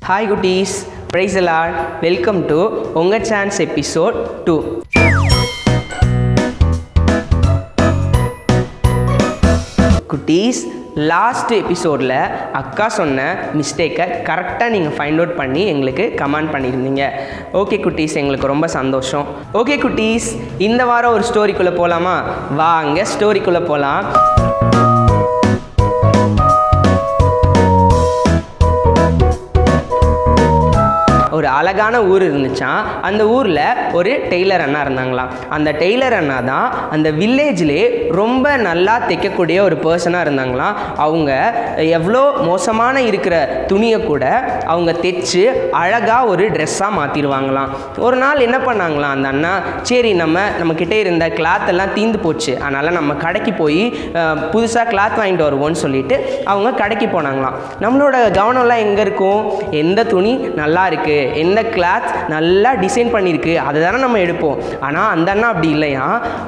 Hi குட்டீஸ், praise the Lord. Welcome to உங்கள் chance episode 2. குட்டீஸ், லாஸ்ட் எபிசோடில் அக்கா சொன்ன மிஸ்டேக்கை கரெக்டாக நீங்கள் ஃபைண்ட் அவுட் பண்ணி எங்களுக்கு கமெண்ட் பண்ணியிருந்தீங்க. ஓகே குட்டீஸ், எங்களுக்கு ரொம்ப சந்தோஷம். ஓகே குட்டீஸ், இந்த வாரம் ஒரு ஸ்டோரிக்குள்ளே போகலாமா? வாங்க ஸ்டோரிக்குள்ளே போகலாம். ஒரு அழகான ஊர் இருந்துச்சான். அந்த ஊரில் ஒரு டெய்லர் அண்ணா இருந்தாங்களாம். அந்த டெய்லர் அண்ணா தான் அந்த வில்லேஜ்லே ரொம்ப நல்லா தைக்கக்கூடிய ஒரு பர்சனாக இருந்தாங்களாம். அவங்க எவ்வளோ மோசமான இருக்கிற துணியை கூட அவங்க தைச்சு அழகாக ஒரு ட்ரெஸ்ஸாக மாற்றிடுவாங்களாம். ஒரு நாள் என்ன பண்ணாங்களாம் அந்த அண்ணா, சரி நம்மக்கிட்டே இருந்த கிளாத் எல்லாம் தீந்து போச்சு, அதனால் நம்ம கடைக்கு போய் புதுசாக கிளாத் வாங்கிட்டு வருவோம்னு சொல்லிட்டு அவங்க கடைக்கு போனாங்களாம். நம்மளோட கவனம்லாம் எங்கே இருக்கும்? எந்த துணி நல்லா இருக்குது, எந்த கிளாத் நல்லா டிசைன் பண்ணியிருக்கு, அதை தானே நம்ம எடுப்போம். ஆனால் அந்த அண்ணா அப்படி இல்லையா,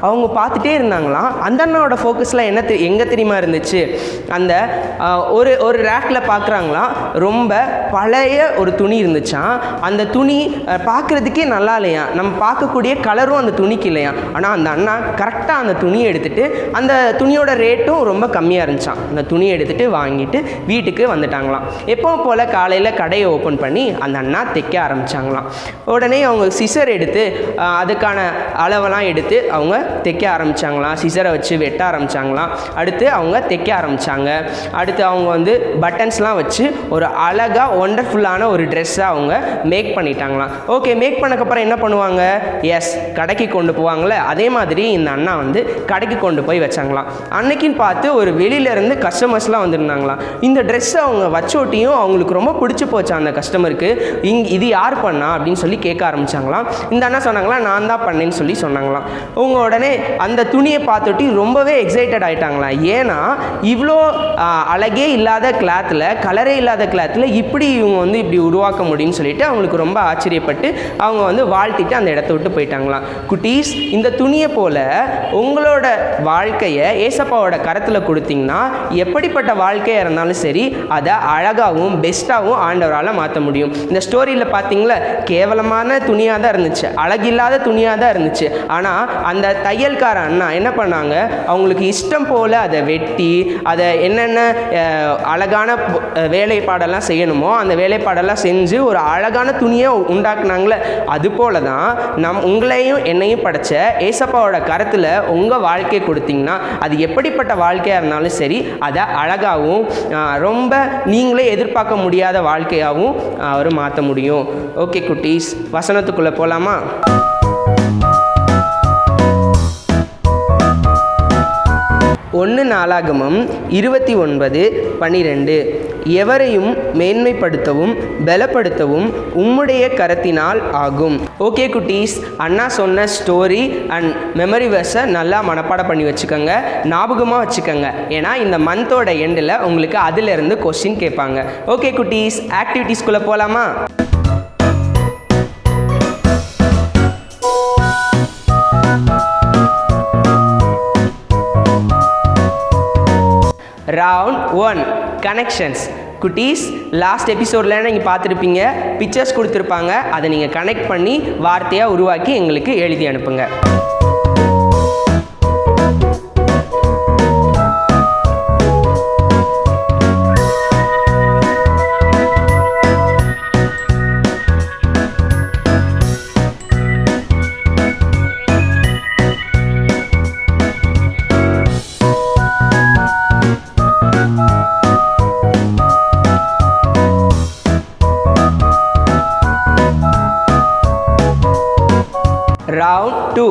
அவங்க பார்த்துட்டே இருந்தாங்களாம். அந்த அண்ணாவோட ஃபோக்கஸ்லாம் எங்கே தெரியுமா இருந்துச்சு? அந்த ஒரு ரேக்கில் பார்க்குறாங்களாம், ரொம்ப பழைய ஒரு துணி இருந்துச்சான். அந்த துணி பார்க்குறதுக்கே நல்லா இல்லையா, நம்ம பார்க்கக்கூடிய கலரும் அந்த துணிக்கு இல்லையா. ஆனால் அந்த அண்ணா கரெக்டாக அந்த துணியை எடுத்துகிட்டு, அந்த துணியோட ரேட்டும் ரொம்ப கம்மியாக இருந்துச்சான். அந்த துணியை எடுத்துகிட்டு வாங்கிட்டு வீட்டுக்கு வந்துட்டாங்களாம். எப்பவும் போல் காலையில் கடையை ஓப்பன் பண்ணி அந்த அண்ணா தைக்க ஆரம்பித்தாங்களாம். உடனே அவங்க சிசர் எடுத்து அதுக்கான அளவெல்லாம் எடுத்து அவங்க தைக்க ஆரம்பித்தாங்களாம். சிசரை வச்சு வெட்ட ஆரம்பித்தாங்களாம். அடுத்து அவங்க தைக்க ஆரம்பித்தாங்க. அடுத்து அவங்க பட்டன்ஸ்லாம் வச்சு ஒரு அழகாக ஒண்டர்ஃபுல்லான ஒரு ட்ரெஸ்ஸை அவங்க மேக் பண்ணிட்டாங்களாம். ஓகே, மேக் பண்ணக்கப்புறம் என்ன பண்ணுவாங்க? எஸ், கடைக்கு கொண்டு போவாங்களே, அதே மாதிரி இந்த அண்ணா கடைக்கு கொண்டு போய் வச்சாங்களாம். அன்னைக்குன்னு பார்த்து ஒரு வெளியிலேருந்து கஸ்டமர்ஸ்லாம் வந்துருந்தாங்களாம். இந்த ட்ரெஸ்ஸை அவங்க வச்சோட்டியும் அவங்களுக்கு ரொம்ப பிடிச்சி போச்சு அந்த கஸ்டமருக்கு. இது யார் பண்ணா அப்படின்னு சொல்லி கேட்க ஆரம்பித்தாங்களாம். இந்த அண்ணா சொன்னாங்களாம், நான் தான் பண்ணேன்னு சொல்லி சொன்னாங்களாம். அவங்க உடனே அந்த துணியை பார்த்துட்டு ரொம்பவே எக்ஸைட்டட் ஆகிட்டாங்களாம். ஏன்னா இவ்வளோ அழகே இல்லாத கிளாத்தில், கலரே இல்லாத கிளாத்தில் இப்படி இவங்க இப்படி உருவாக்க முடியும்னு சொல்லிட்டு அவங்களுக்கு ரொம்ப ஆச்சரியப்பட்டு அவங்க வாழ்த்திட்டு அந்த இடத்த விட்டு போயிட்டாங்களாம். குட்டீஸ், இந்த துணியை போல் உங்களோட வாழ்க்கையை ஏசப்பாவோட கரத்தில் கொடுத்தீங்கன்னா எப்படிப்பட்ட வாழ்க்கையாக இருந்தாலும் சரி, அதை அழகாகவும் பெஸ்ட்டாகவும் ஆண்டவரால் மாற்ற முடியும். இந்த ஸ்டோரியில் பார்த்தீங்களா, கேவலமான துணியாக தான் இருந்துச்சு, அழகில்லாத துணியாக தான் இருந்துச்சு. ஆனால் அந்த தையல்கார அண்ணா என்ன பண்ணாங்க, அவங்களுக்கு இஷ்டம் போல் அதை வெட்டி அதை என்னென்ன அழகான வேலைப்பாடெல்லாம் செய்யணுமோ அந்த வேலைப்பாடெல்லாம் செஞ்சு ஒரு அழகான துணியை உண்டாக்குனாங்களே. அது போல தான் உங்களையும் என்னையும் படைச்ச ஏசப்பாவோட கரத்தில் உங்கள் வாழ்க்கையை கொடுத்தீங்கன்னா அது எப்படிப்பட்ட வாழ்க்கையாக இருந்தாலும் சரி, அதை அழகாகவும் ரொம்ப நீங்களே எதிர்பார்க்க முடியாத வாழ்க்கையாகவும் அவர் மாற்ற முடியும். ஓகே குட்டீஸ், வசனத்துக்குள்ளே போகலாமா? ஒன்று நாளாகமம் 29:12. எவரையும் மேன்மைப்படுத்தவும் பலப்படுத்தவும் உம்முடைய கரத்தினால் ஆகும். ஓகே குட்டீஸ், அண்ணா சொன்ன ஸ்டோரி அண்ட் மெமரி வெர்ஸை நல்லா மனப்பாடம் பண்ணி வச்சுக்கோங்க, ஞாபகமாக வச்சுக்கோங்க. ஏன்னா இந்த மந்தோட எண்டில் உங்களுக்கு அதிலிருந்து கொஸ்டின் கேட்பாங்க. ஓகே குட்டீஸ், ஆக்டிவிட்டீஸ்குள்ளே போகலாமா? Round 1, connections. குட்டீஸ், லாஸ்ட் எபிசோடில் நீங்கள் பார்த்துருப்பீங்க, பிக்சர்ஸ் கொடுத்துருப்பாங்க, அதை நீங்கள் கனெக்ட் பண்ணி வார்த்தையாக உருவாக்கி எங்களுக்கு எழுதி அனுப்புங்க. Round 2,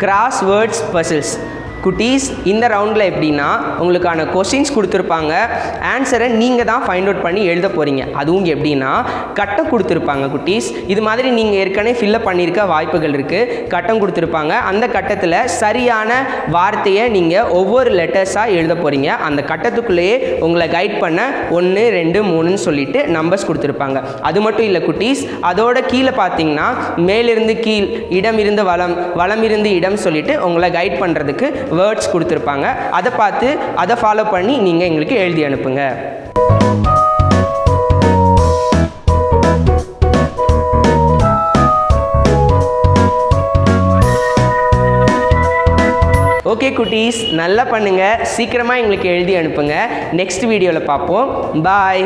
crosswords puzzles. குட்டீஸ், இந்த ரவுண்டில் எப்படின்னா உங்களுக்கான கொஸ்டின்ஸ் கொடுத்துருப்பாங்க, ஆன்சரை நீங்கள் தான் ஃபைண்ட் அவுட் பண்ணி எழுத போகிறீங்க. அதுவும் எப்படின்னா கட்டம் கொடுத்துருப்பாங்க. குட்டீஸ், இது மாதிரி நீங்கள் ஏற்கனவே ஃபில்லப் பண்ணியிருக்க வாய்ப்புகள் இருக்குது. கட்டம் கொடுத்துருப்பாங்க, அந்த கட்டத்தில் சரியான வார்த்தையை நீங்கள் ஒவ்வொரு லெட்டர்ஸாக எழுத போகிறீங்க. அந்த கட்டத்துக்குள்ளேயே உங்களை கைட் பண்ண 1, 2, 3ன்னு சொல்லிட்டு நம்பர்ஸ் கொடுத்துருப்பாங்க. அது மட்டும் இல்லை குட்டீஸ், அதோட கீழே பார்த்தீங்கன்னா மேலிருந்து கீழ், இடம் இருந்து வலம், வலம் இருந்து இடம் சொல்லிட்டு உங்களை கைட் பண்ணுறதுக்கு வேர்ட்ஸ் கொடுத்துருப்பாங்க. அதை பார்த்து அதை ஃபாலோ பண்ணி நீங்கள் எங்களுக்கு எழுதி அனுப்புங்க. ஓகே குட்டீஸ், நல்லா பண்ணுங்கள். சீக்கிரமாக எங்களுக்கு எழுதி அனுப்புங்க. நெக்ஸ்ட் வீடியோவில் பார்ப்போம். பாய்.